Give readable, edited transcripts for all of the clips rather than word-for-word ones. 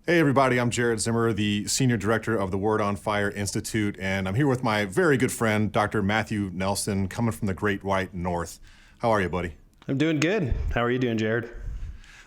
Hey everybody, I'm Jared Zimmer, the Senior Director of the Word on Fire Institute, and I'm here with my very good friend, Dr. Matthew Nelson, coming from the Great White North. How are you, buddy? I'm doing good. How are you doing, Jared?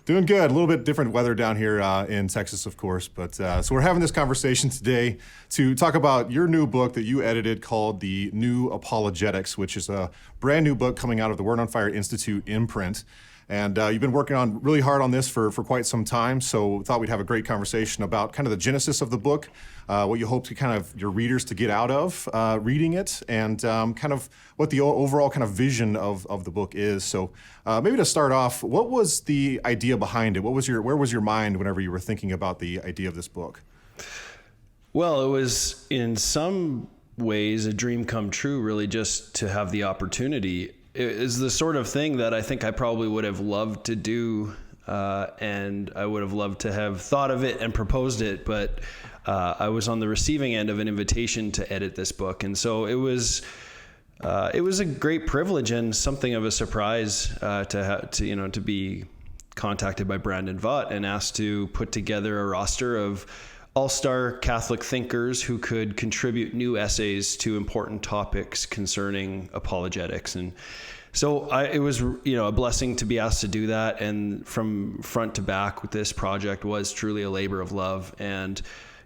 Doing good. A little bit different weather down here in Texas, of course, but so we're having this conversation today to talk about your new book that you edited called The New Apologetics, which is a brand new book coming out of the Word on Fire Institute imprint. And you've been working on really hard on this for quite some time, so thought we'd have a great conversation about kind of the genesis of the book, what you hope to kind of your readers to get out of reading it, and kind of what the overall kind of vision of the book is. So maybe to start off, what was the idea behind it? Where was your mind whenever you were thinking about the idea of this book? Well, it was in some ways a dream come true, really, just to have the opportunity. It is the sort of thing that I think I probably would have loved to do, and I would have loved to have thought of it and proposed it, but I was on the receiving end of an invitation to edit this book, and so it was a great privilege and something of a surprise to be contacted by Brandon Vaught and asked to put together a roster of all-star Catholic thinkers who could contribute new essays to important topics concerning apologetics. And so it was, a blessing to be asked to do that. And from front to back with this project was truly a labor of love. And,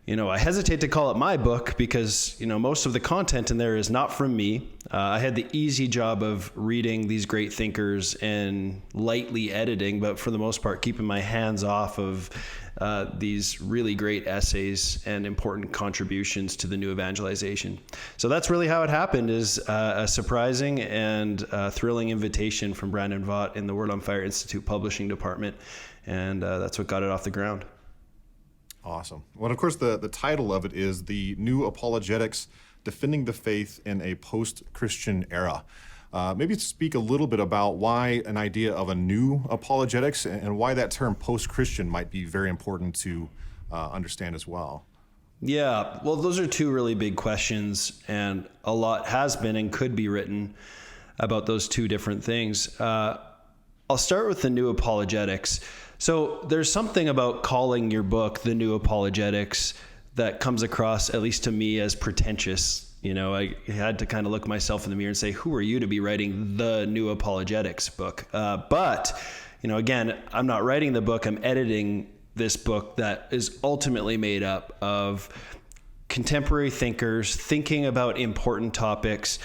I hesitate to call it my book because, most of the content in there is not from me. I had the easy job of reading these great thinkers and lightly editing, but for the most part, keeping my hands off of these really great essays and important contributions to the new evangelization. So that's really how it happened, is a surprising and thrilling invitation from Brandon Vaught in the Word on Fire Institute Publishing Department. And that's what got it off the ground. Awesome. Well, of course, the title of it is The New Apologetics, Defending the Faith in a Post-Christian Era. Maybe speak a little bit about why an idea of a new apologetics and why that term post-Christian might be very important to understand as well. Yeah, well, those are two really big questions, and a lot has been and could be written about those two different things. I'll start with the new apologetics. So there's something about calling your book The New Apologetics that comes across, at least to me, as pretentious. I had to kind of look myself in the mirror and say, who are you to be writing the New Apologetics book? But again, I'm not writing the book. I'm editing this book that is ultimately made up of contemporary thinkers thinking about important topics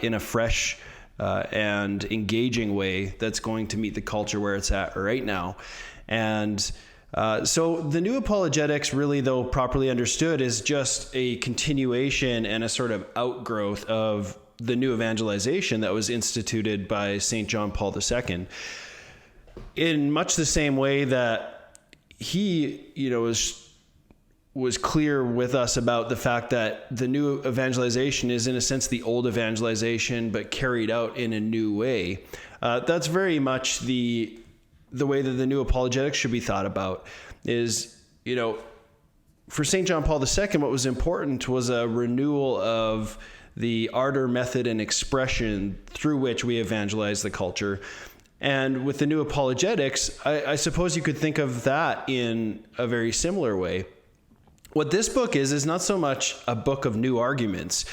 in a fresh and engaging way that's going to meet the culture where it's at right now. And so the new apologetics, really, though properly understood, is just a continuation and a sort of outgrowth of the new evangelization that was instituted by St. John Paul II. In much the same way that he, was clear with us about the fact that the new evangelization is, in a sense, the old evangelization, but carried out in a new way. That's very much the way that the new apologetics should be thought about. Is, for St. John Paul II, what was important was a renewal of the ardor, method, and expression through which we evangelize the culture. And with the new apologetics, I suppose you could think of that in a very similar way. What this book is not so much a book of new arguments.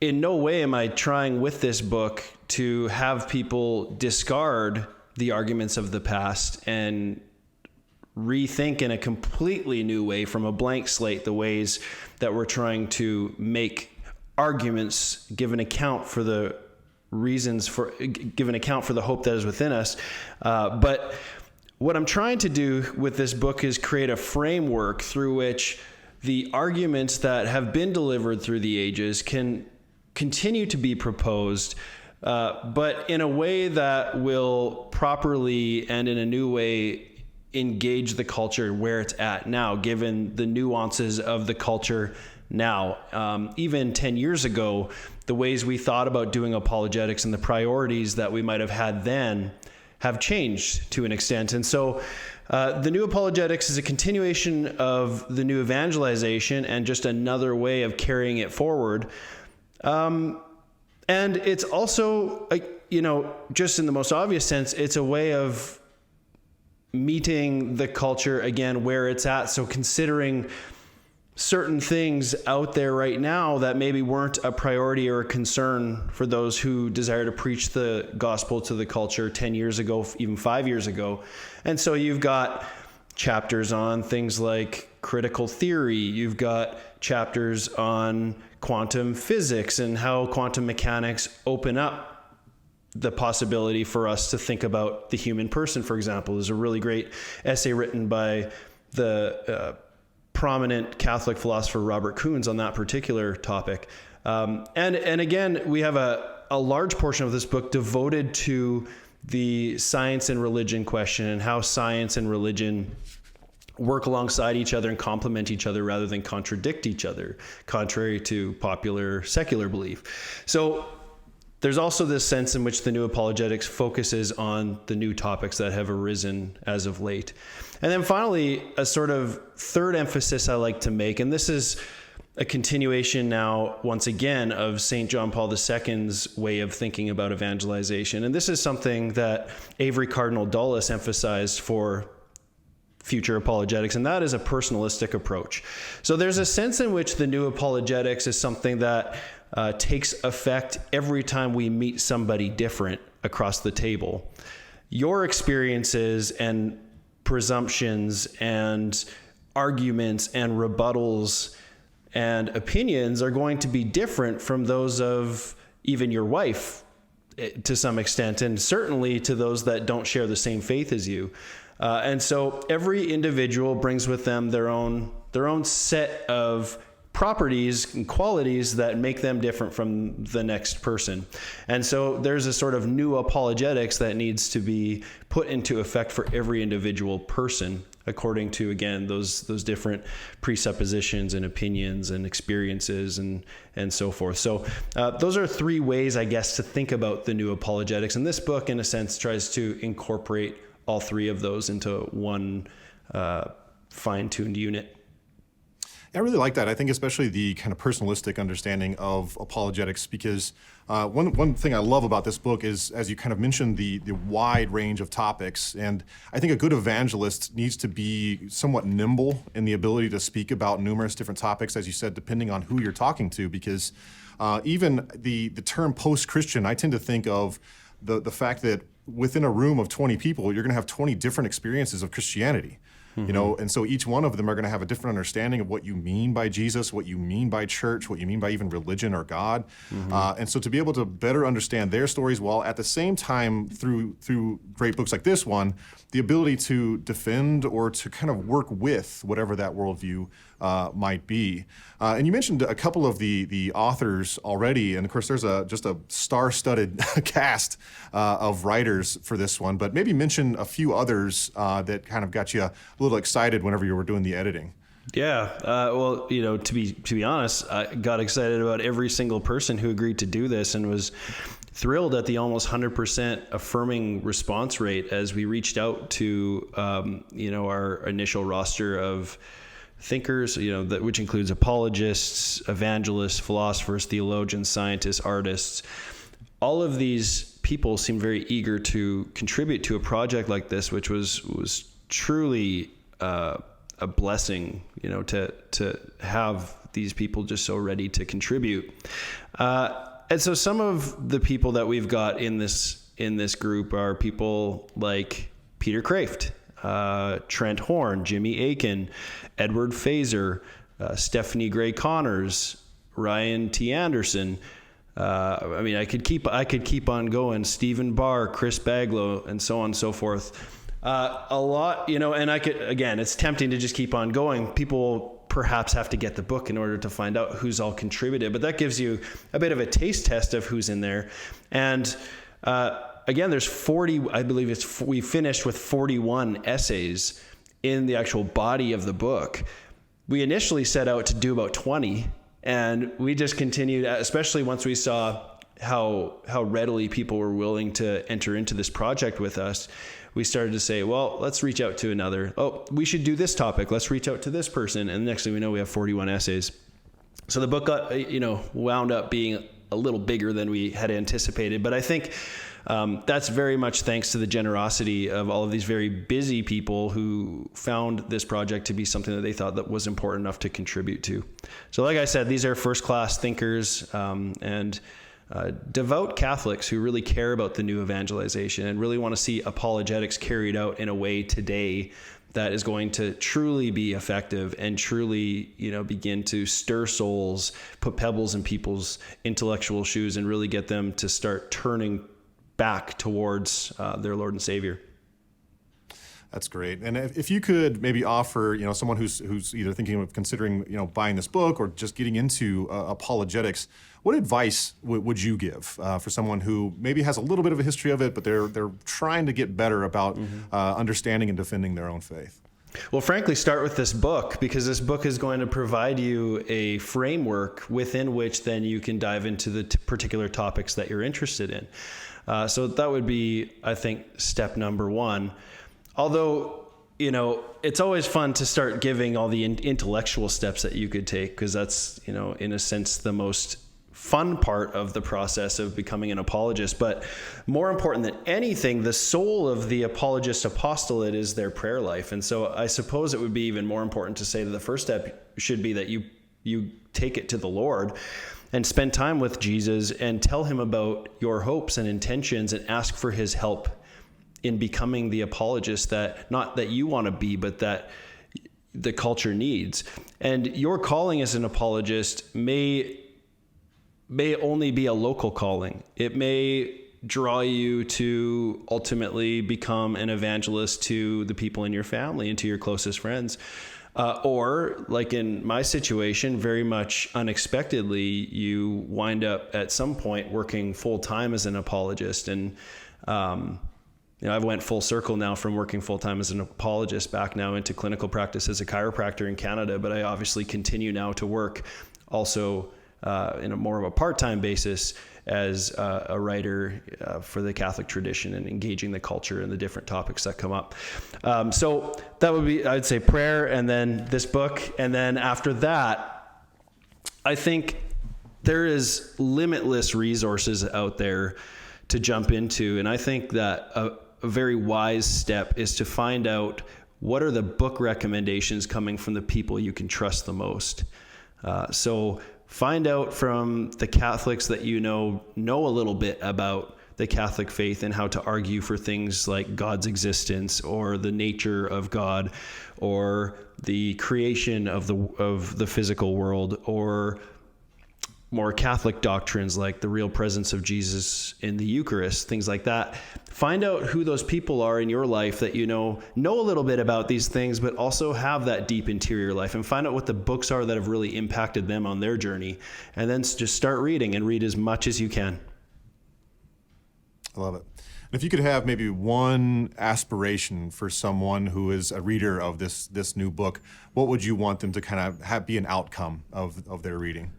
In no way am I trying with this book to have people discard the arguments of the past and rethink in a completely new way from a blank slate the ways that we're trying to make arguments, give an account for the hope that is within us. But what I'm trying to do with this book is create a framework through which the arguments that have been delivered through the ages can continue to be proposed, but in a way that will properly and in a new way engage the culture where it's at now, given the nuances of the culture now. Even 10 years ago, the ways we thought about doing apologetics and the priorities that we might have had then have changed to an extent. And so the new apologetics is a continuation of the new evangelization and just another way of carrying it forward. And it's also, just in the most obvious sense, it's a way of meeting the culture again where it's at. So considering certain things out there right now that maybe weren't a priority or a concern for those who desire to preach the gospel to the culture 10 years ago, even 5 years ago. And so you've got chapters on things like critical theory. You've got chapters on quantum physics and how quantum mechanics open up the possibility for us to think about the human person, for example. There's a really great essay written by the prominent Catholic philosopher Robert Koons on that particular topic. And again, we have a large portion of this book devoted to the science and religion question and how science and religion work alongside each other and complement each other rather than contradict each other, contrary to popular secular belief. So there's also this sense in which the New Apologetics focuses on the new topics that have arisen as of late. And then finally, a sort of third emphasis I like to make, and this is a continuation now, once again, of St. John Paul II's way of thinking about evangelization. And this is something that Avery Cardinal Dulles emphasized for future apologetics, and that is a personalistic approach. So there's a sense in which the New Apologetics is something that takes effect every time we meet somebody different across the table. Your experiences and presumptions and arguments and rebuttals and opinions are going to be different from those of even your wife to some extent, and certainly to those that don't share the same faith as you. And so every individual brings with them their own set of properties and qualities that make them different from the next person. And so there's a sort of new apologetics that needs to be put into effect for every individual person, according to, again, those different presuppositions and opinions and experiences and so forth. So those are three ways, I guess, to think about the new apologetics. And this book, in a sense, tries to incorporate all three of those into one fine-tuned unit. I really like that. I think especially the kind of personalistic understanding of apologetics, because one thing I love about this book is, as you kind of mentioned, the wide range of topics. And I think a good evangelist needs to be somewhat nimble in the ability to speak about numerous different topics, as you said, depending on who you're talking to, because even the term post-Christian, I tend to think of the fact that within a room of 20 people, you're going to have 20 different experiences of Christianity. You know, and so each one of them are going to have a different understanding of what you mean by Jesus, what you mean by church, what you mean by even religion or God. And so to be able to better understand their stories, while at the same time, through great books like this one, the ability to defend or to kind of work with whatever that worldview might be. And you mentioned a couple of the authors already, and of course there's just a star-studded cast of writers for this one, but maybe mention a few others that kind of got you a little excited whenever you were doing the editing. Yeah, well, you know, to be honest, I got excited about every single person who agreed to do this, and was thrilled at the almost 100% affirming response rate as we reached out to our initial roster of thinkers, which includes apologists, evangelists, philosophers, theologians, scientists, artists. All of these people seem very eager to contribute to a project like this, which was truly a blessing, to have these people just so ready to contribute. And so some of the people that we've got in this group are people like Peter Kraft, Trent Horn, Jimmy Aiken, Edward Fazer, Stephanie Gray Connors, Ryan T. Anderson. I could keep on going. Stephen Barr, Chris Baglow, and so on and so forth. A lot, and it's tempting to just keep on going. People perhaps have to get the book in order to find out who's all contributed, but that gives you a bit of a taste test of who's in there. And again, there's 40, I believe we finished with 41 essays in the actual body of the book. We initially set out to do about 20, and we just continued, especially once we saw how readily people were willing to enter into this project with us. We started to say, well, let's reach out to another. Oh, we should do this topic. Let's reach out to this person. And the next thing we know, we have 41 essays. So the book got, wound up being a little bigger than we had anticipated. But I think That's very much thanks to the generosity of all of these very busy people who found this project to be something that they thought that was important enough to contribute to. So like I said, these are first-class thinkers and devout Catholics who really care about the new evangelization and really want to see apologetics carried out in a way today that is going to truly be effective and truly, begin to stir souls, put pebbles in people's intellectual shoes, and really get them to start turning back towards their Lord and Savior. That's great. And if you could maybe offer, someone who's either thinking of considering, buying this book or just getting into apologetics, what advice would you give for someone who maybe has a little bit of a history of it, but they're trying to get better about understanding and defending their own faith? Well, frankly, start with this book, because this book is going to provide you a framework within which then you can dive into the particular topics that you're interested in. So that would be, I think, step number one. Although, it's always fun to start giving all the intellectual steps that you could take, because that's, in a sense, the most fun part of the process of becoming an apologist. But more important than anything, the soul of the apologist apostolate is their prayer life. And so I suppose it would be even more important to say that the first step should be that you take it to the Lord and spend time with Jesus and tell him about your hopes and intentions and ask for his help in becoming the apologist that not that you want to be, but that the culture needs. And your calling as an apologist may only be a local calling. It may draw you to ultimately become an evangelist to the people in your family and to your closest friends. Or, like in my situation, very much unexpectedly, you wind up at some point working full-time as an apologist. And I've went full circle now from working full-time as an apologist back now into clinical practice as a chiropractor in Canada, but I obviously continue now to work also in a more of a part-time basis as a writer for the Catholic tradition and engaging the culture and the different topics that come up. So that would be, I'd say, prayer, and then this book. And then after that, I think there is limitless resources out there to jump into. And I think that a very wise step is to find out what are the book recommendations coming from the people you can trust the most. So find out from the Catholics that know a little bit about the Catholic faith and how to argue for things like God's existence or the nature of God or the creation of the physical world, or more Catholic doctrines like the real presence of Jesus in the Eucharist, things like that. Find out who those people are in your life that know a little bit about these things, but also have that deep interior life, and find out what the books are that have really impacted them on their journey. And then just start reading and read as much as you can. I love it. And if you could have maybe one aspiration for someone who is a reader of this new book, what would you want them to kind of be an outcome of their reading?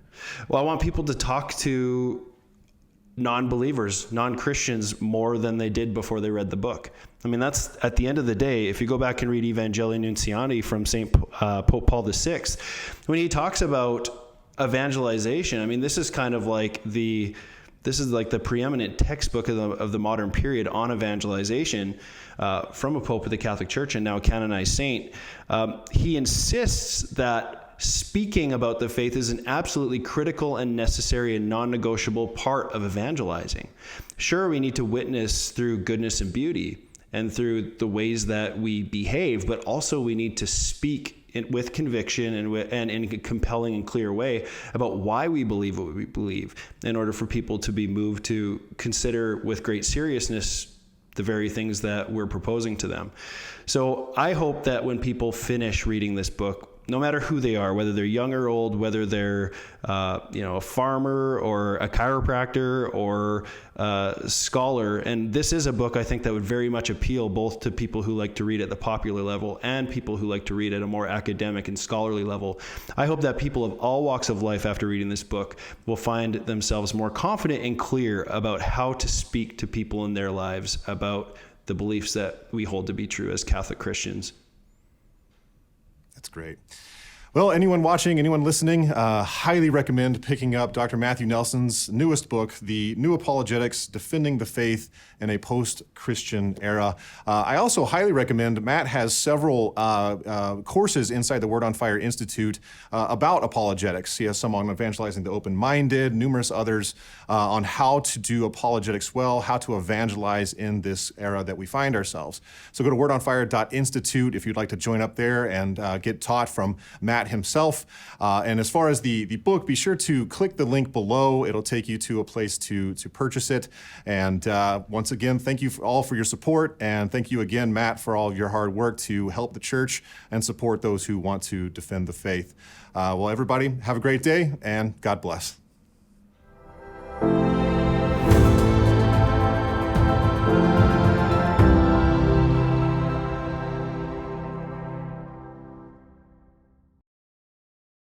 Well, I want people to talk to non-believers, non-Christians more than they did before they read the book. I mean, that's at the end of the day, if you go back and read Evangelii Nuntiandi from Pope Paul VI, when he talks about evangelization, I mean, this is kind of like the preeminent textbook of the modern period on evangelization from a pope of the Catholic Church and now canonized saint. He insists that speaking about the faith is an absolutely critical and necessary and non-negotiable part of evangelizing. Sure, we need to witness through goodness and beauty and through the ways that we behave, but also we need to speak with conviction and in a compelling and clear way about why we believe what we believe, in order for people to be moved to consider with great seriousness the very things that we're proposing to them. So I hope that when people finish reading this book, no matter who they are, whether they're young or old, whether they're a farmer or a chiropractor or a scholar, and this is a book I think that would very much appeal both to people who like to read at the popular level and people who like to read at a more academic and scholarly level. I hope that people of all walks of life after reading this book will find themselves more confident and clear about how to speak to people in their lives about the beliefs that we hold to be true as Catholic Christians. That's great. Well, anyone watching, anyone listening, highly recommend picking up Dr. Matthew Nelson's newest book, The New Apologetics, Defending the Faith in a Post-Christian Era. I also highly recommend, Matt has several courses inside the Word on Fire Institute about apologetics. He has some on evangelizing the open-minded, numerous others on how to do apologetics well, how to evangelize in this era that we find ourselves. So go to wordonfire.institute if you'd like to join up there and get taught from Matt himself. And as far as the book, be sure to click the link below. It'll take you to a place to purchase it. And once again, thank you all for your support. And thank you again, Matt, for all of your hard work to help the church and support those who want to defend the faith. Well, everybody, have a great day and God bless.